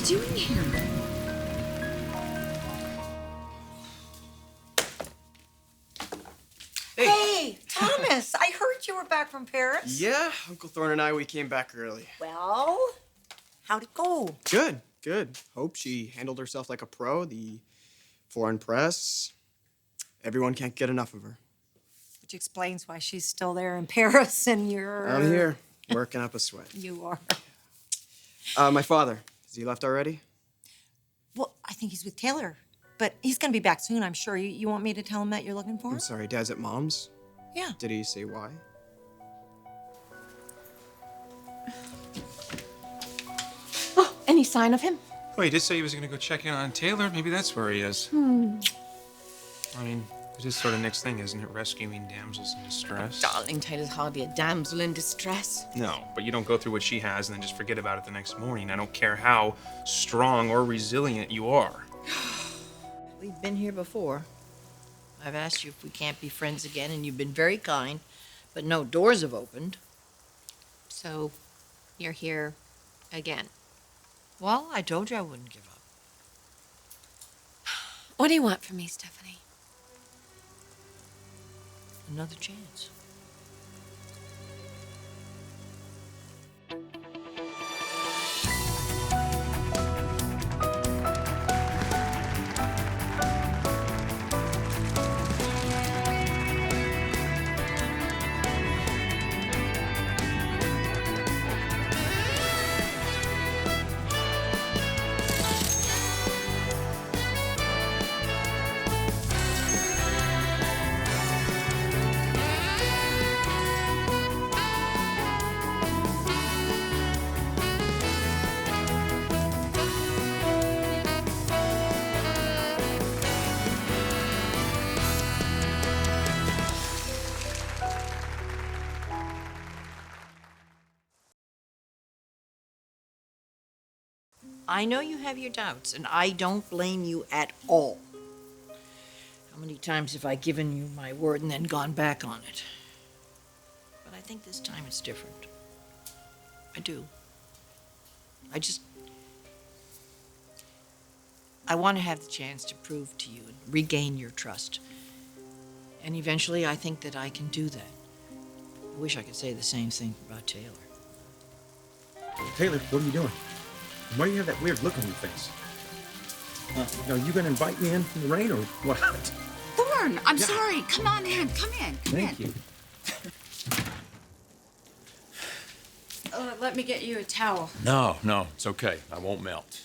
doing here? Hey, Thomas, I heard you were back from Paris. Yeah, Uncle Thorne and we came back early. Well, how'd it go? Good, good. Hope she handled herself like a pro. The foreign press, everyone can't get enough of her. Which explains why she's still there in Paris and you're... I'm here, working up a sweat. You are. My father, has he left already? Well, I think he's with Taylor. But he's gonna be back soon, I'm sure. You want me to tell him that you're looking for him? I'm sorry, Dad's at Mom's? Yeah. Did he say why? Oh, any sign of him? Well, he did say he was going to go check in on Taylor. Maybe that's where he is. I mean, it is sort of Nick's thing, isn't it? Rescuing damsels in distress. Darling, Taylor's hardly a damsel in distress. No, but you don't go through what she has and then just forget about it the next morning. I don't care how strong or resilient you are. We've been here before. I've asked you if we can't be friends again, and you've been very kind, but no doors have opened. So, you're here again. Well, I told you I wouldn't give up. What do you want from me, Stephanie? Another chance. I know you have your doubts, and I don't blame you at all. How many times have I given you my word and then gone back on it? But I think this time it's different. I do. I want to have the chance to prove to you and regain your trust. And eventually I think that I can do that. I wish I could say the same thing about Taylor. Taylor, what are you doing? Why do you have that weird look on your face? Are you gonna invite me in from the rain or what? Thorne, I'm sorry. Come on in. Come in. Thank you. Let me get you a towel. No, it's okay. I won't melt.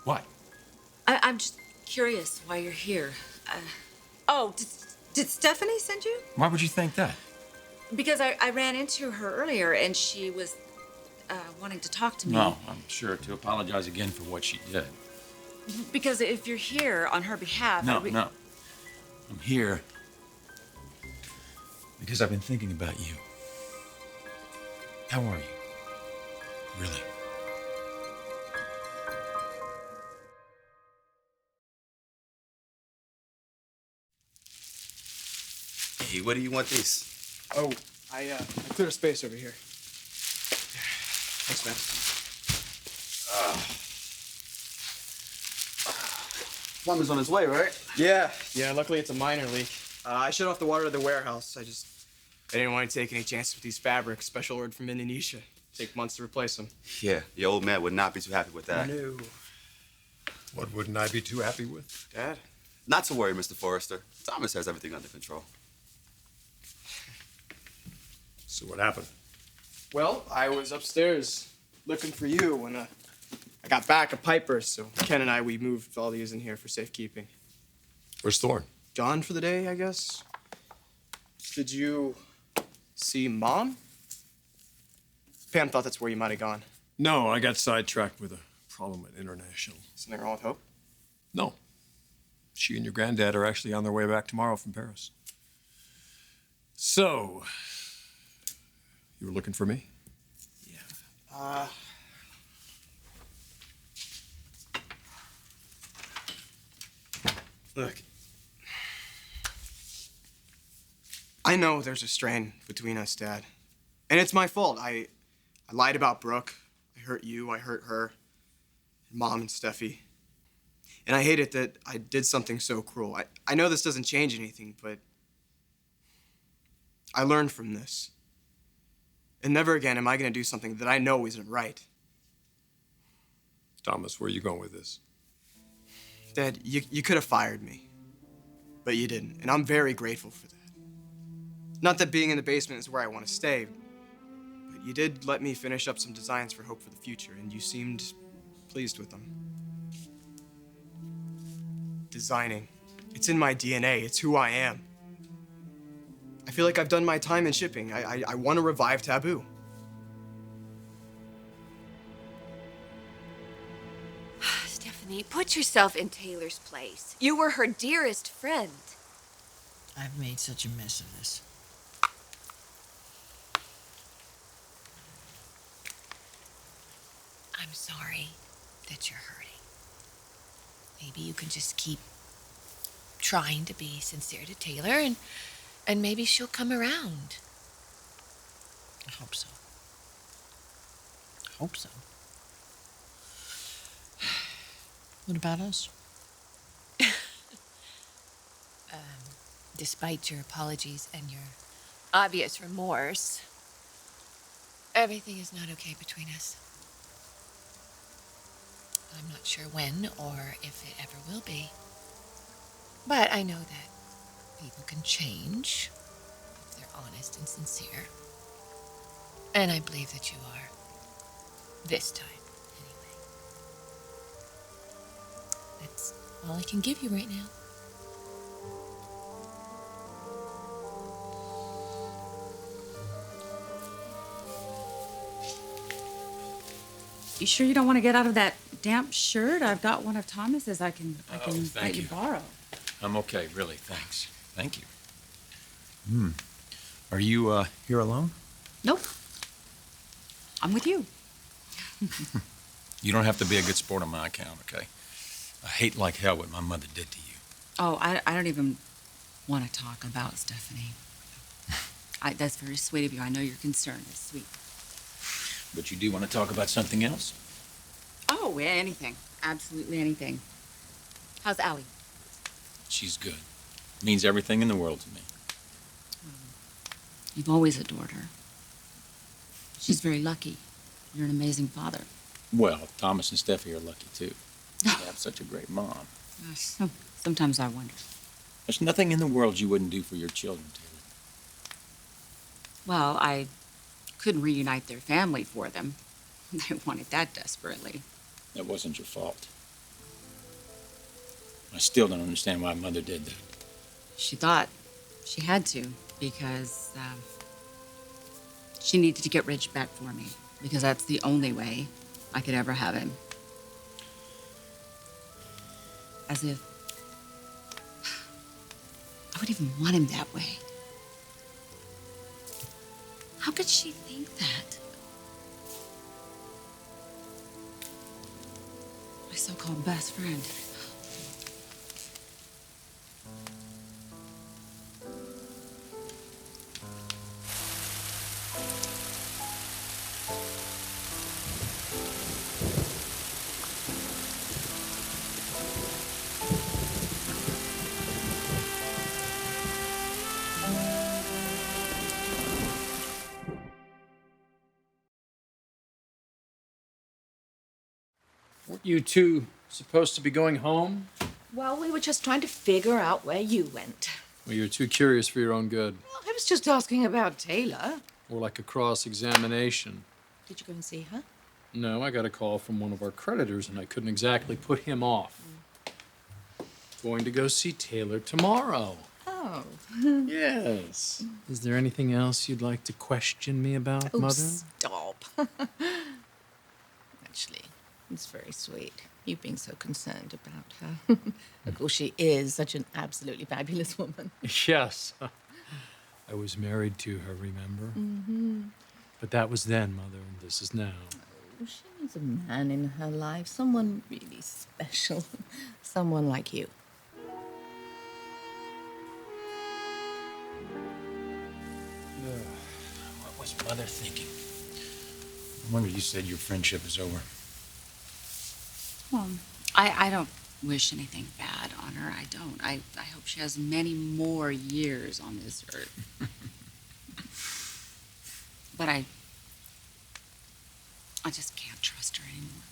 What? I'm just curious why you're here. Did Stephanie send you? Why would you think that? Because I ran into her earlier and she was wanting to talk to me. No, I'm sure to apologize again for what she did. Because if you're here on her behalf... No. I'm here because I've been thinking about you. How are you? Really? Hey, what do you want these? Oh, I cleared a space over here. Thanks, man. Plumber's on his way, right? Yeah, luckily it's a minor leak. I shut off the water to the warehouse. I didn't want to take any chances with these fabrics. Special ordered from Indonesia. Take months to replace them. Yeah, your old man would not be too happy with that. No. What wouldn't I be too happy with? Dad? Not to worry, Mr. Forrester. Thomas has everything under control. So what happened? Well, I was upstairs looking for you when I got back a pipe burst, so Ken and we moved all these in here for safekeeping. Where's Thorne? Gone for the day, I guess. Did you see Mom? Pam thought that's where you might have gone. No, I got sidetracked with a problem at International. Something wrong with Hope? No. She and your granddad are actually on their way back tomorrow from Paris. So, you were looking for me? Yeah. Look. I know there's a strain between us, Dad. And it's my fault. I lied about Brooke. I hurt you. I hurt her. Mom and Steffi. And I hate it that I did something so cruel. I know this doesn't change anything, but I learned from this. And never again am I going to do something that I know isn't right. Thomas, where are you going with this? Dad, you could have fired me, but you didn't, and I'm very grateful for that. Not that being in the basement is where I want to stay, but you did let me finish up some designs for Hope for the Future, and you seemed pleased with them. Designing. It's in my DNA. It's who I am. I feel like I've done my time in shipping. I want to revive Taboo. Stephanie, put yourself in Taylor's place. You were her dearest friend. I've made such a mess of this. I'm sorry that you're hurting. Maybe you can just keep trying to be sincere to Taylor, and maybe she'll come around. I hope so. I hope so. What about us? Despite your apologies and your obvious remorse, everything is not okay between us. I'm not sure when or if it ever will be. But I know that people can change if they're honest and sincere. And I believe that you are. This time, anyway. That's all I can give you right now. You sure you don't want to get out of that damp shirt? I've got one of Thomas's I can thank let you you. borrow. I'm okay, really, thanks. Thank you. Are you here alone? Nope. I'm with you. You don't have to be a good sport on my account, okay? I hate like hell what my mother did to you. Oh, I don't even want to talk about Stephanie. That's very sweet of you. I know your concern is sweet. But you do want to talk about something else? Oh, anything. Absolutely anything. How's Allie? She's good. Means everything in the world to me. You've always adored her. She's very lucky. You're an amazing father. Well, Thomas and Steffi are lucky, too. They have such a great mom. Sometimes I wonder. There's nothing in the world you wouldn't do for your children, Taylor. Well, I couldn't reunite their family for them. They wanted that desperately. That wasn't your fault. I still don't understand why Mother did that. She thought she had to because she needed to get Rich back for me because that's the only way I could ever have him. As if I would even want him that way. How could she think that? My so-called best friend. Weren't you two supposed to be going home? Well, we were just trying to figure out where you went. Well, you're too curious for your own good. Well, I was just asking about Taylor. Or like a cross-examination. Did you go and see her? No, I got a call from one of our creditors, and I couldn't exactly put him off. Going to go see Taylor tomorrow. Oh. Yes. Is there anything else you'd like to question me about, Oh, Mother? stop. Actually, it's very sweet. You being so concerned about her. Of course, she is such an absolutely fabulous woman. Yes. I was married to her, remember? Mm-hmm. But that was then, Mother, and this is now. Oh, she needs a man in her life, someone really special, someone like you. What was Mother they're thinking. I wonder, you said your friendship is over. Well, I don't wish anything bad on her. I don't. I hope she has many more years on this earth. But I just can't trust her anymore.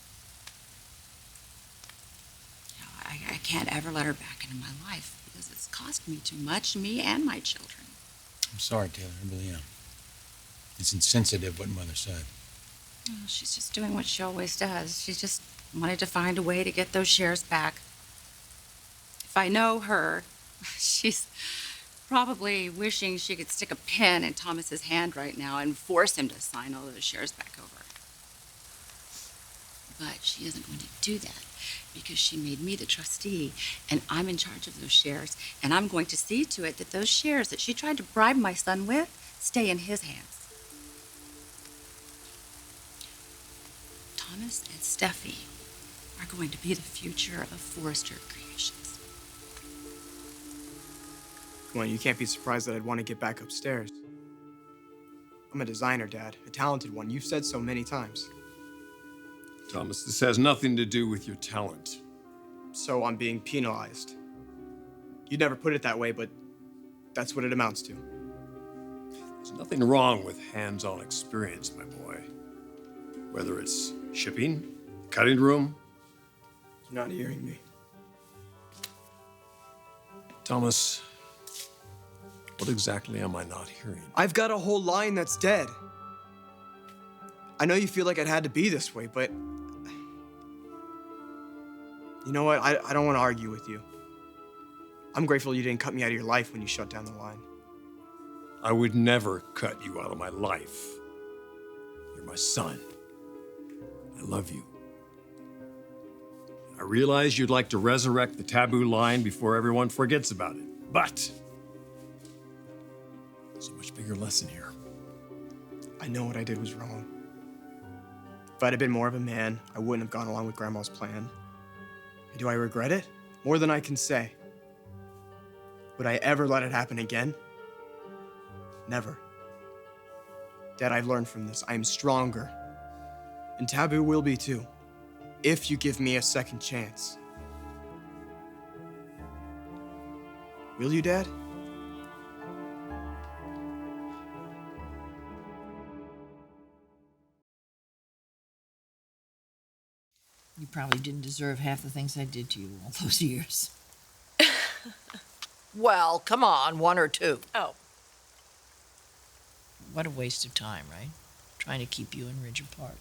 You know, I can't ever let her back into my life because it's cost me too much, me and my children. I'm sorry, Taylor, I really am. It's insensitive what Mother said. Oh, she's just doing what she always does. She just wanted to find a way to get those shares back. If I know her, she's probably wishing she could stick a pin in Thomas's hand right now and force him to sign all those shares back over. But she isn't going to do that because she made me the trustee and I'm in charge of those shares, and I'm going to see to it that those shares that she tried to bribe my son with stay in his hands. Thomas and Steffi are going to be the future of Forrester Creations. Come on, you can't be surprised that I'd want to get back upstairs. I'm a designer, Dad, a talented one. You've said so many times. Thomas, this has nothing to do with your talent. So I'm being penalized. You'd never put it that way, but that's what it amounts to. There's nothing wrong with hands-on experience, my boy. Whether it's shipping, cutting room. You're not hearing me. Thomas, what exactly am I not hearing? I've got a whole line that's dead. I know you feel like it had to be this way, but you know what? I don't want to argue with you. I'm grateful you didn't cut me out of your life when you shut down the line. I would never cut you out of my life. You're my son. I love you. I realize you'd like to resurrect the taboo line before everyone forgets about it, but there's a much bigger lesson here. I know what I did was wrong. If I'd have been more of a man, I wouldn't have gone along with Grandma's plan. And do I regret it? More than I can say. Would I ever let it happen again? Never. Dad, I've learned from this. I'm stronger. And Taboo will be too, if you give me a second chance. Will you, Dad? You probably didn't deserve half the things I did to you all those years. Well, come on, one or two. Oh. What a waste of time, right? Trying to keep you and Ridge apart.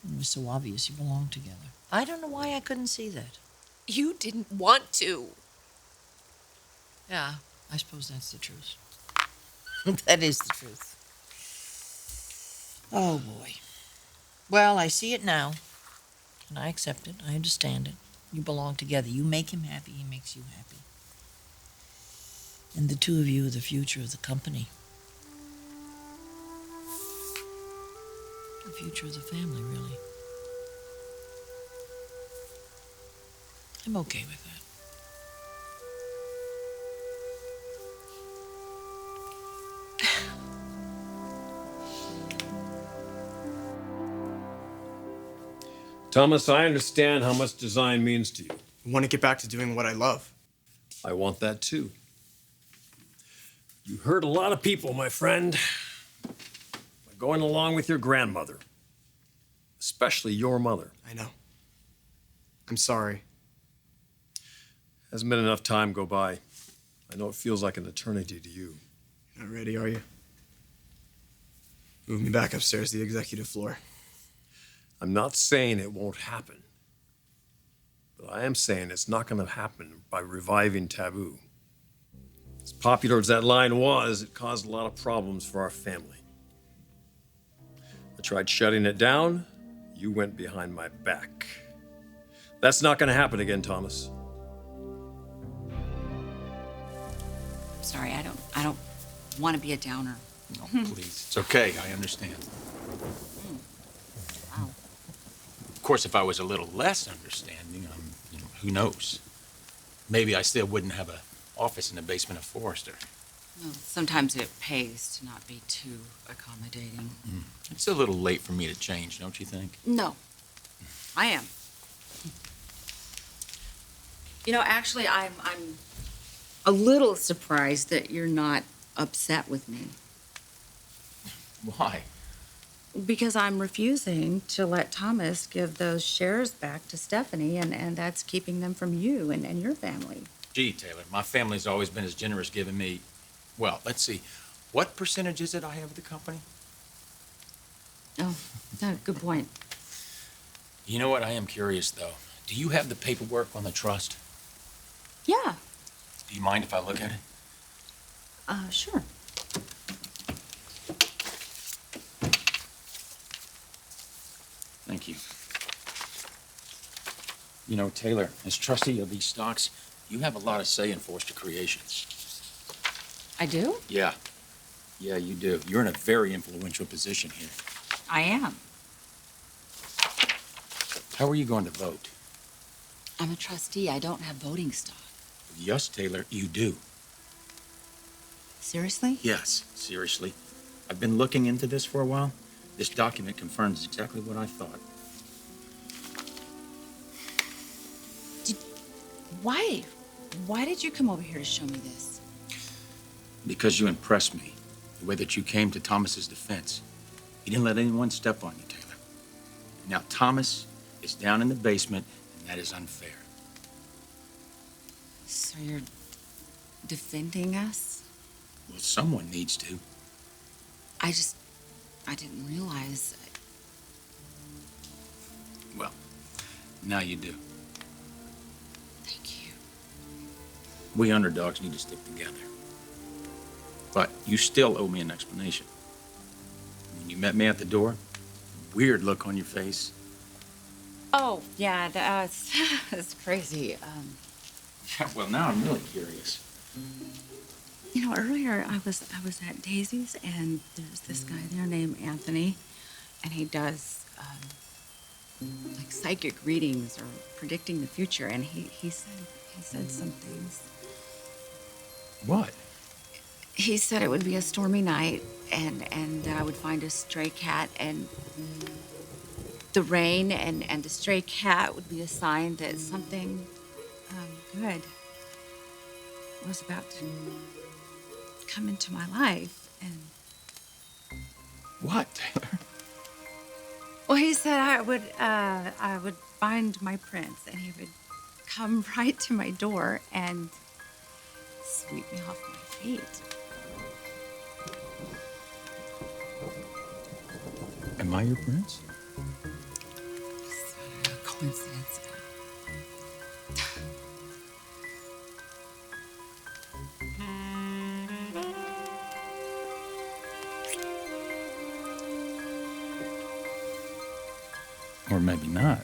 It was so obvious you belonged together. I don't know why I couldn't see that. You didn't want to. Yeah, I suppose that's the truth. That is the truth. Oh, boy. Well, I see it now. And I accept it. I understand it. You belong together. You make him happy. He makes you happy. And the two of you are the future of the company. The future of the family, really. I'm okay with that. Thomas, I understand how much design means to you. I want to get back to doing what I love. I want that too. You hurt a lot of people, my friend, by going along with your grandmother, especially your mother. I know. I'm sorry. Hasn't been enough time go by. I know it feels like an eternity to you. You're not ready, are you? Move me back upstairs to the executive floor. I'm not saying it won't happen, but I am saying it's not going to happen by reviving Taboo. As popular as that line was, it caused a lot of problems for our family. I tried shutting it down. You went behind my back. That's not going to happen again, Thomas. I'm sorry, I don't want to be a downer. No, please. It's okay. I understand. Wow. Of course, if I was a little less understanding, who knows? Maybe I still wouldn't have an office in the basement of Forrester. Well, sometimes it pays to not be too accommodating. It's a little late for me to change, don't you think? No, I am. You know, actually, I'm a little surprised that you're not upset with me. Why? Because I'm refusing to let Thomas give those shares back to Stephanie, and that's keeping them from you and your family. Gee, Taylor, my family's always been as generous giving me, well, let's see, what percentage is it I have of the company? Oh, no, good point. You know what? I am curious, though. Do you have the paperwork on the trust? Yeah, Do you mind if I look at it? sure. Thank you. You know, Taylor, as trustee of these stocks, you have a lot of say in Forster Creations. I do? Yeah. Yeah, you do. You're in a very influential position here. I am. How are you going to vote? I'm a trustee. I don't have voting stock. Yes, Taylor, you do. Seriously? Yes, seriously. I've been looking into this for a while. This document confirms exactly what I thought. Why? Why did you come over here to show me this? Because you impressed me. The way that you came to Thomas's defense. You didn't let anyone step on you, Taylor. Now, Thomas is down in the basement, and that is unfair. So you're defending us? Well, someone needs to. I didn't realize. Well, now you do. Thank you. We underdogs need to stick together. But you still owe me an explanation. When you met me at the door, weird look on your face. Oh, yeah, that's, that's crazy. Well, now I'm really curious. You know, earlier I was at Daisy's, and there's this guy there named Anthony, and he does like psychic readings or predicting the future, and he said some things. What? He said it would be a stormy night, and that I would find a stray cat, and the rain and the stray cat would be a sign that something good was about to come into my life. And What, Taylor? well, he said I would find my prince, and he would come right to my door and sweep me off my feet. Am I your prince? It's a coincidence. Or maybe not.